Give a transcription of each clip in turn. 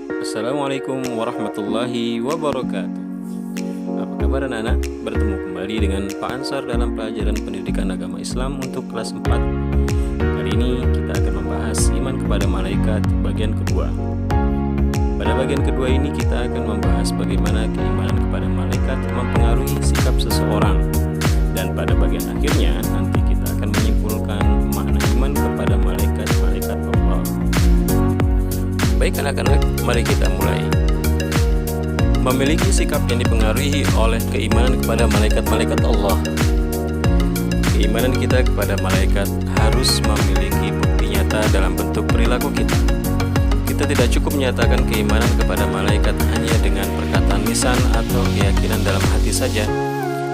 Assalamualaikum warahmatullahi wabarakatuh. Apa kabar anak-anak? Bertemu kembali dengan Pak Ansar dalam pelajaran pendidikan agama Islam untuk kelas 4. Kali ini kita akan membahas iman kepada malaikat bagian kedua. Pada bagian kedua ini kita akan membahas bagaimana keimanan kepada malaikat mempengaruhi sikap seseorang. Dan pada bagian akhirnya nanti kita akan menyimpulkan makna iman kepada malaikat-malaikat Allah. Baik anak-anak, mari kita mulai. Memiliki sikap yang dipengaruhi oleh keimanan kepada malaikat-malaikat Allah. Keimanan kita kepada malaikat harus memiliki bukti nyata dalam bentuk perilaku kita. Kita tidak cukup menyatakan keimanan kepada malaikat hanya dengan perkataan lisan atau keyakinan dalam hati saja,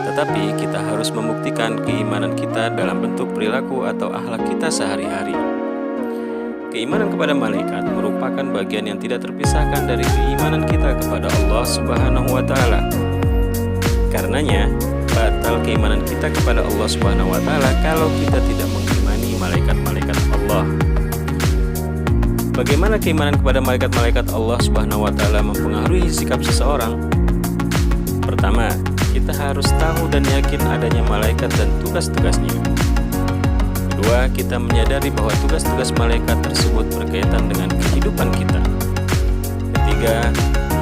tetapi kita harus membuktikan keimanan kita dalam bentuk perilaku atau akhlak kita sehari-hari. Keimanan kepada malaikat merupakan bagian yang tidak terpisahkan dari keimanan kita kepada Allah Subhanahu wa Ta'ala. Karenanya, batal keimanan kita kepada Allah Subhanahu wa Ta'ala kalau kita tidak mengimani malaikat-malaikat Allah. Bagaimana keimanan kepada malaikat-malaikat Allah Subhanahu wa Ta'ala mempengaruhi sikap seseorang? Pertama, kita harus tahu dan yakin adanya malaikat dan tugas-tugasnya. Kedua, kita menyadari bahwa tugas-tugas malaikat tersebut berkaitan dengan kehidupan kita. Ketiga,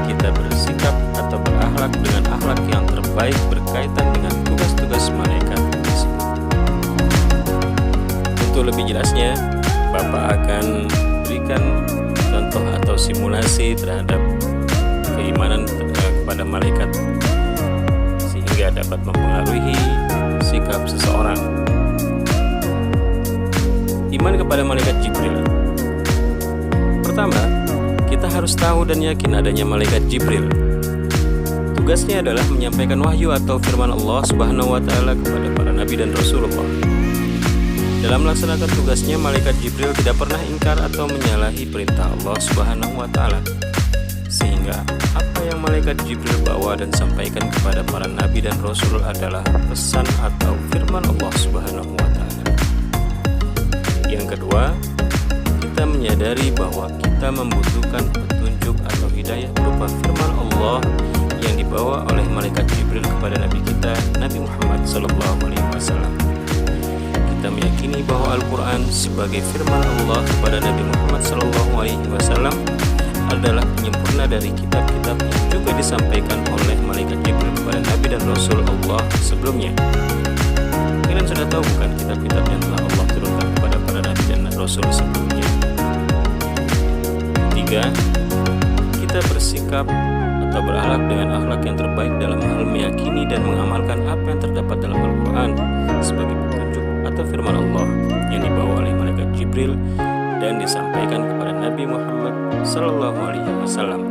kita bersikap atau berakhlak dengan akhlak yang terbaik berkaitan dengan tugas-tugas malaikat tersebut. Untuk lebih jelasnya, Bapak akan berikan contoh atau simulasi terhadap keimanan kepada malaikat sehingga dapat mempengaruhi sikap seseorang. Iman kepada malaikat Jibril. Pertama, kita harus tahu dan yakin adanya malaikat Jibril. Tugasnya adalah menyampaikan wahyu atau firman Allah Subhanahu wa Ta'ala kepada para nabi dan Rasulullah. Dalam melaksanakan tugasnya, malaikat Jibril tidak pernah ingkar atau menyalahi perintah Allah Subhanahu wa Ta'ala. Sehingga apa yang malaikat Jibril bawa dan sampaikan kepada para nabi dan Rasul adalah pesan atau firman Allah Subhanahu wa Ta'ala. Yang kedua, kita menyadari bahwa kita membutuhkan petunjuk atau hidayah berupa firman Allah yang dibawa oleh malaikat Jibril kepada Nabi kita, Nabi Muhammad SAW. Kita meyakini bahwa Al-Quran sebagai firman Allah kepada Nabi Muhammad SAW adalah penyempurna dari kitab-kitab yang juga disampaikan oleh malaikat Jibril kepada Nabi dan Rasul Allah sebelumnya. Kalian sudah tahu bukan kitab-kitab yang telah Allah turunkan kepada para nabi dan rasul sebelumnya? Ketiga, kita bersikap atau berakhlak dengan akhlak yang terbaik dalam hal meyakini dan mengamalkan apa yang terdapat dalam Al-Quran sebagai petunjuk atau firman Allah yang dibawa oleh malaikat Jibril dan disampaikan kepada Nabi Muhammad SAW.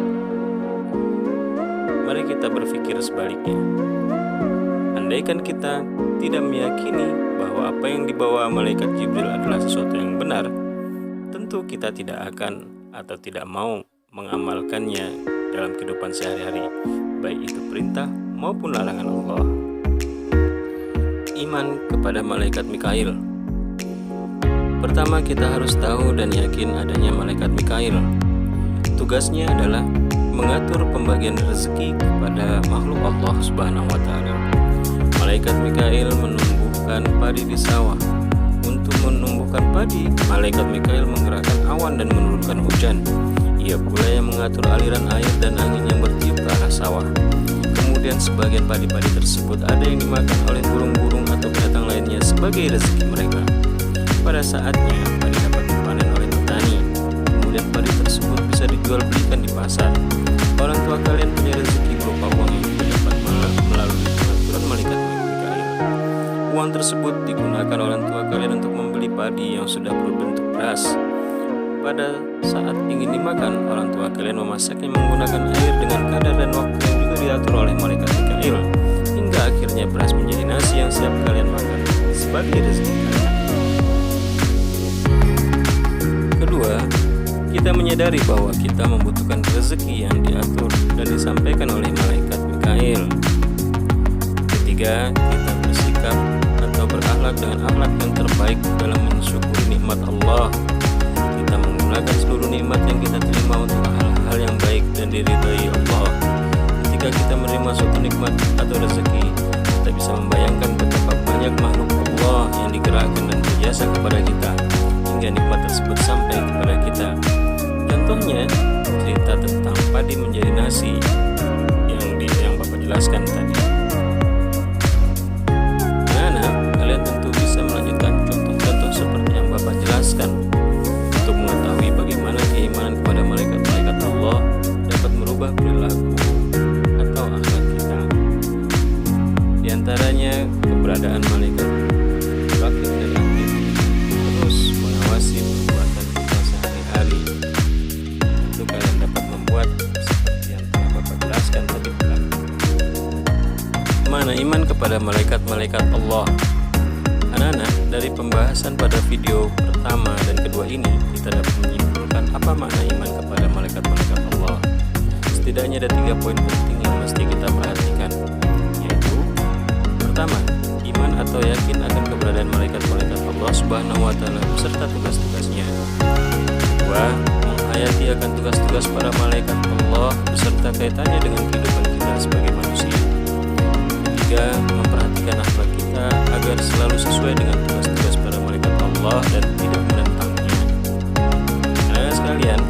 Mari kita berpikir sebaliknya. Andaikan kita tidak meyakini bahwa apa yang dibawa malaikat Jibril adalah sesuatu yang benar, tentu kita tidak akan atau tidak mau mengamalkannya dalam kehidupan sehari-hari, baik itu perintah maupun larangan Allah. Iman kepada malaikat Mikail. Pertama, kita harus tahu dan yakin adanya malaikat Mikail. Tugasnya adalah mengatur pembagian rezeki kepada makhluk Allah Subhanahu wa Ta'ala. Malaikat Mikail menumbuhkan padi di sawah. Untuk menumbuhkan padi, malaikat Mikail menggerakkan awan dan menurunkan hujan. Ia pula yang mengatur aliran air dan angin yang bertiup ke arah sawah. Kemudian sebagian padi-padi tersebut ada yang dimakan oleh burung-burung atau binatang lainnya sebagai rezeki mereka. Pada saatnya, padi dapat dipanen oleh petani. Kemudian padi tersebut bisa dijual belikan di pasar. Orang tua kalian punya rezeki berupa uang yang didapat melalui pengaturan malaikat Mikail. Uang tersebut digunakan orang tua kalian untuk membeli padi yang sudah berbentuk beras. Pada saat ingin dimakan, orang tua kalian memasaknya menggunakan air dengan kadar dan waktu yang juga diatur oleh malaikat Mikail, hingga akhirnya beras menjadi nasi yang siap kalian makan sebagai rezeki kalian. Kedua, kita menyadari bahwa kita membutuhkan rezeki yang diatur dan disampaikan oleh malaikat Mikail. Ketiga, kita bersikap atau berakhlak dengan akhlak yang terbaik dalam mensyukuri nikmat Allah. Kita menggunakan seluruh nikmat yang kita terima untuk hal-hal yang baik nikmat atau rezeki, kita bisa membayangkan betapa banyak makhluk Allah yang digerakkan dan berjasa kepada kita hingga nikmat tersebut sampai kepada kita. Contohnya cerita tentang padi menjadi nasi yang Bapak jelaskan tadi. Anak-anak, kalian tentu bisa melanjutkan contoh-contoh seperti yang Bapak jelaskan untuk mengetahui bagaimana keimanan kepada malaikat-malaikat Allah dapat merubah perilaku atau akhlak kita. Di antaranya keberadaan malaikat rakib dan aktif terus mengawasi perbuatan kita sehari-hari. Itu kalian dapat membuat seperti yang telah Bapak jelaskan tadi belakang. Mana iman kepada malaikat-malaikat Allah? Anak-anak, dari pembahasan pada video pertama dan kedua ini, kita dapat menyimpulkan apa makna iman kepada malaikat-malaikat Allah. Setidaknya ada 3 poin penting yang mesti kita perhatikan, yaitu pertama, iman atau yakin akan keberadaan malaikat-malaikat Allah Subhanahu wa Ta'ala beserta tugas-tugasnya. Kedua, menghayati akan tugas-tugas para malaikat Allah beserta kaitannya dengan kehidupan kita sebagai manusia. Ketiga, memperhatikan akhlak kita agar selalu sesuai dengan tugas-tugas para malaikat Allah dan tidak menentangnya. Nah sekalian,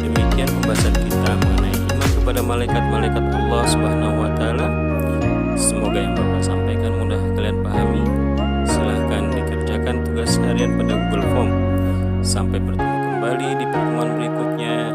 demikian pembahasan kita mengenai iman kepada malaikat-malaikat Allah Subhanahu wa Ta'ala. Semoga yang Bapak sampaikan mudah kalian pahami. Silahkan dikerjakan tugas harian pada Google Form. Sampai bertemu kembali di pertemuan berikutnya.